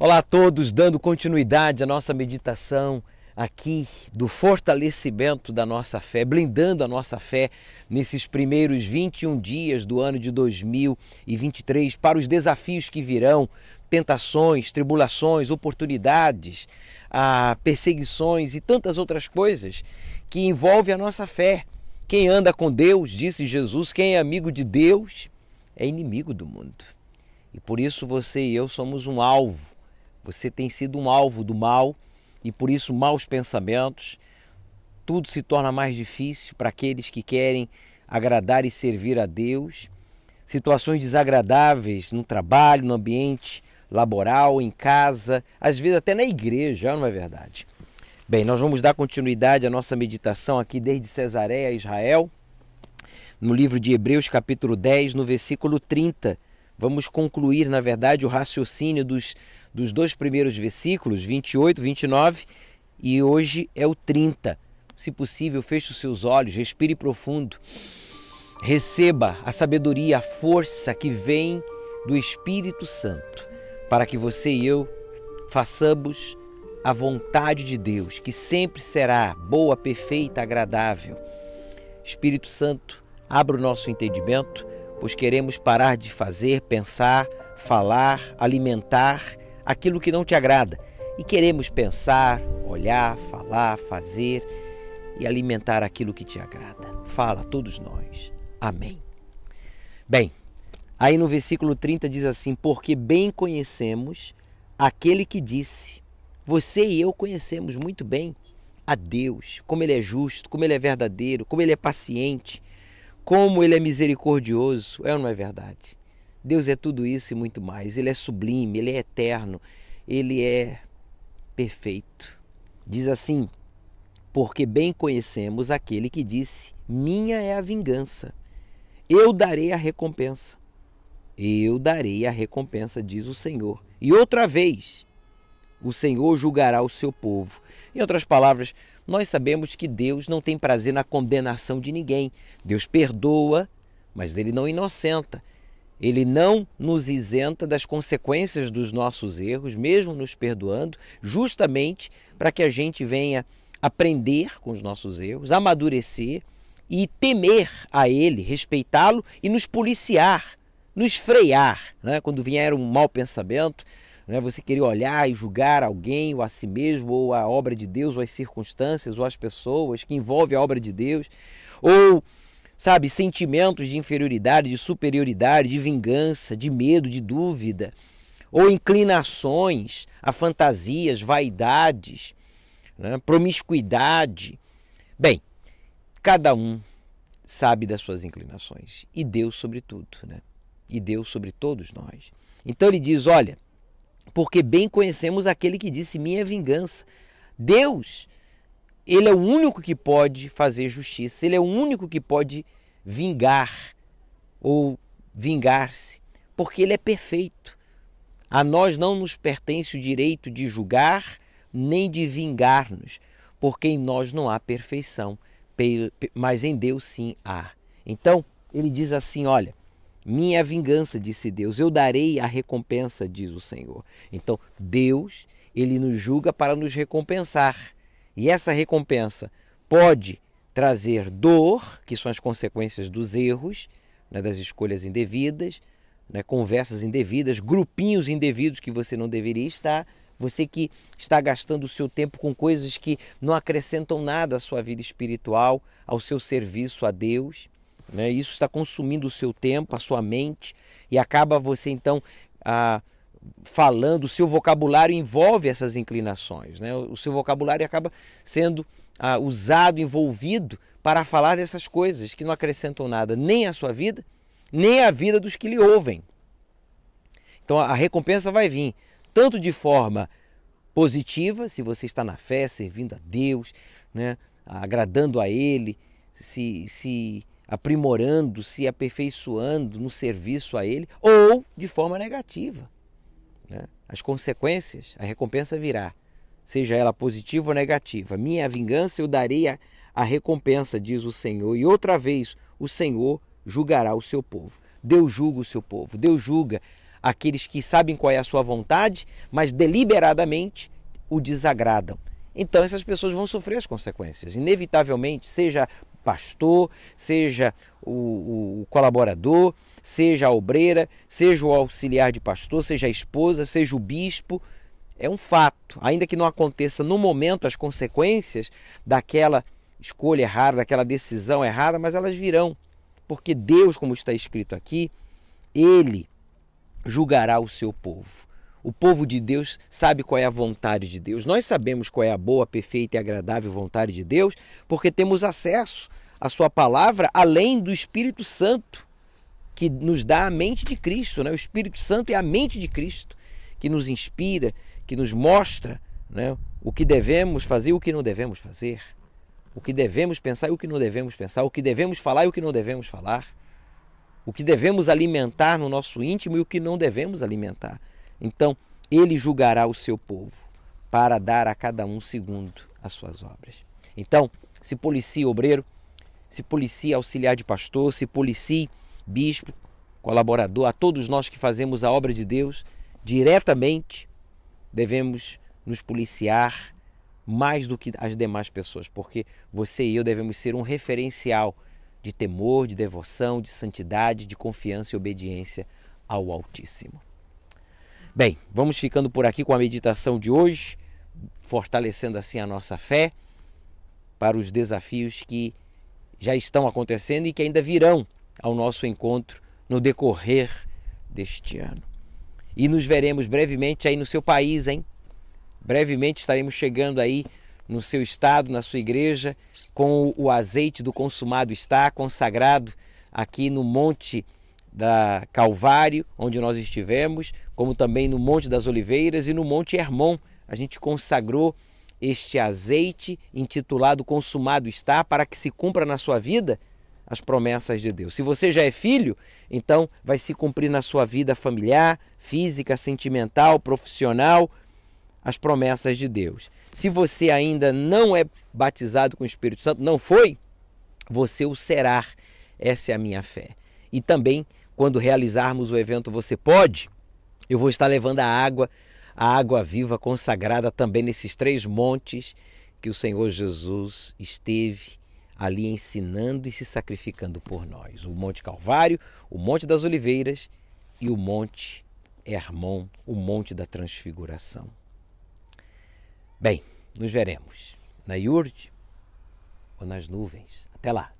Olá a todos, dando continuidade à nossa meditação aqui do fortalecimento da nossa fé, blindando a nossa fé nesses primeiros 21 dias do ano de 2023 para os desafios que virão, tentações, tribulações, oportunidades, perseguições e tantas outras coisas que envolvem a nossa fé. Quem anda com Deus, disse Jesus, quem é amigo de Deus é inimigo do mundo. E por isso você e eu somos um alvo. Você tem sido um alvo do mal e por isso maus pensamentos. Tudo se torna mais difícil para aqueles que querem agradar e servir a Deus. Situações desagradáveis no trabalho, no ambiente laboral, em casa, às vezes até na igreja, não é verdade? Bem, nós vamos dar continuidade à nossa meditação aqui desde Cesareia a Israel, no livro de Hebreus capítulo 10, no versículo 30. Vamos concluir, na verdade, o raciocínio dos dois primeiros versículos, 28, 29, e hoje é o 30. Se possível, feche os seus olhos, respire profundo. Receba a sabedoria, a força que vem do Espírito Santo, para que você e eu façamos a vontade de Deus, que sempre será boa, perfeita, agradável. Espírito Santo, abra o nosso entendimento, pois queremos parar de fazer, pensar, falar, alimentar aquilo que não te agrada. E queremos pensar, olhar, falar, fazer e alimentar aquilo que te agrada. Fala a todos nós. Amém. Bem, aí no versículo 30 diz assim: porque bem conhecemos aquele que disse. Você e eu conhecemos muito bem a Deus, como Ele é justo, como Ele é verdadeiro, como Ele é paciente, como Ele é misericordioso. É ou não é verdade? Deus é tudo isso e muito mais. Ele é sublime, Ele é eterno, Ele é perfeito. Diz assim: porque bem conhecemos aquele que disse, minha é a vingança, eu darei a recompensa. Eu darei a recompensa, diz o Senhor. E outra vez, o Senhor julgará o seu povo. Em outras palavras, nós sabemos que Deus não tem prazer na condenação de ninguém. Deus perdoa, mas Ele não inocenta. Ele não nos isenta das consequências dos nossos erros, mesmo nos perdoando, justamente para que a gente venha aprender com os nossos erros, amadurecer e temer a Ele, respeitá-lo e nos policiar, nos frear, né? Quando vier um mau pensamento, né? Você querer olhar e julgar alguém, ou a si mesmo, ou a obra de Deus, ou as circunstâncias, ou as pessoas que envolvem a obra de Deus, ou sentimentos de inferioridade, de superioridade, de vingança, de medo, de dúvida, ou inclinações a fantasias, vaidades, né? Promiscuidade. Bem, cada um sabe das suas inclinações, e Deus sobre tudo, né? E Deus sobre todos nós. Então ele diz, olha, porque bem conhecemos aquele que disse, minha vingança. Deus, Ele é o único que pode fazer justiça, Ele é o único que pode vingar ou vingar-se, porque Ele é perfeito. A nós não nos pertence o direito de julgar nem de vingar-nos, porque em nós não há perfeição, mas em Deus sim há. Então, ele diz assim, olha, minha vingança, disse Deus, eu darei a recompensa, diz o Senhor. Então, Deus, Ele nos julga para nos recompensar. E essa recompensa pode trazer dor, que são as consequências dos erros, né, das escolhas indevidas, né, conversas indevidas, grupinhos indevidos que você não deveria estar, você que está gastando o seu tempo com coisas que não acrescentam nada à sua vida espiritual, ao seu serviço a Deus. Isso está consumindo o seu tempo, a sua mente, e acaba você então falando, o seu vocabulário envolve essas inclinações, né? O seu vocabulário acaba sendo usado, envolvido para falar dessas coisas que não acrescentam nada nem à sua vida, nem à vida dos que lhe ouvem. Então a recompensa vai vir tanto de forma positiva, se você está na fé, servindo a Deus, né? Agradando a Ele, se aprimorando, se aperfeiçoando no serviço a Ele, ou de forma negativa, né? As consequências, a recompensa virá, seja ela positiva ou negativa. Minha vingança eu darei a recompensa, diz o Senhor, e outra vez o Senhor julgará o seu povo. Deus julga o seu povo, Deus julga aqueles que sabem qual é a sua vontade, mas deliberadamente o desagradam. Então essas pessoas vão sofrer as consequências, inevitavelmente, seja pastor, seja o colaborador, seja a obreira, seja o auxiliar de pastor, seja a esposa, seja o bispo. É um fato, ainda que não aconteça no momento as consequências daquela escolha errada, daquela decisão errada, mas elas virão, porque Deus, como está escrito aqui, Ele julgará o seu povo. O povo de Deus sabe qual é a vontade de Deus. Nós sabemos qual é a boa, perfeita e agradável vontade de Deus, porque temos acesso à sua palavra, além do Espírito Santo, que nos dá a mente de Cristo, né? O Espírito Santo é a mente de Cristo, que nos inspira, que nos mostra, né, o que devemos fazer e o que não devemos fazer, o que devemos pensar e o que não devemos pensar, o que devemos falar e o que não devemos falar, o que devemos alimentar no nosso íntimo e o que não devemos alimentar. Então, Ele julgará o seu povo para dar a cada um segundo as suas obras. Então, se policie obreiro, se policie auxiliar de pastor, se policie bispo, colaborador, a todos nós que fazemos a obra de Deus diretamente, devemos nos policiar mais do que as demais pessoas, porque você e eu devemos ser um referencial de temor, de devoção, de santidade, de confiança e obediência ao Altíssimo. Bem, vamos ficando por aqui com a meditação de hoje, fortalecendo assim a nossa fé para os desafios que já estão acontecendo e que ainda virão ao nosso encontro no decorrer deste ano. E nos veremos brevemente aí no seu país, hein? Brevemente estaremos chegando aí no seu estado, na sua igreja, com o azeite do consumado está consagrado aqui no Monte da Calvário, onde nós estivemos, como também no Monte das Oliveiras e no Monte Hermon. A gente consagrou este azeite intitulado Consumado está, para que se cumpra na sua vida as promessas de Deus. Se você já é filho, então vai se cumprir na sua vida familiar, física, sentimental, profissional, as promessas de Deus. Se você ainda não é batizado com o Espírito Santo, não foi, você o será. Essa é a minha fé. E também, quando realizarmos o evento Você Pode, eu vou estar levando a água viva consagrada também nesses 3 montes que o Senhor Jesus esteve ali ensinando e se sacrificando por nós. O Monte Calvário, o Monte das Oliveiras e o Monte Hermon, o Monte da Transfiguração. Bem, nos veremos na Iurde ou nas nuvens. Até lá!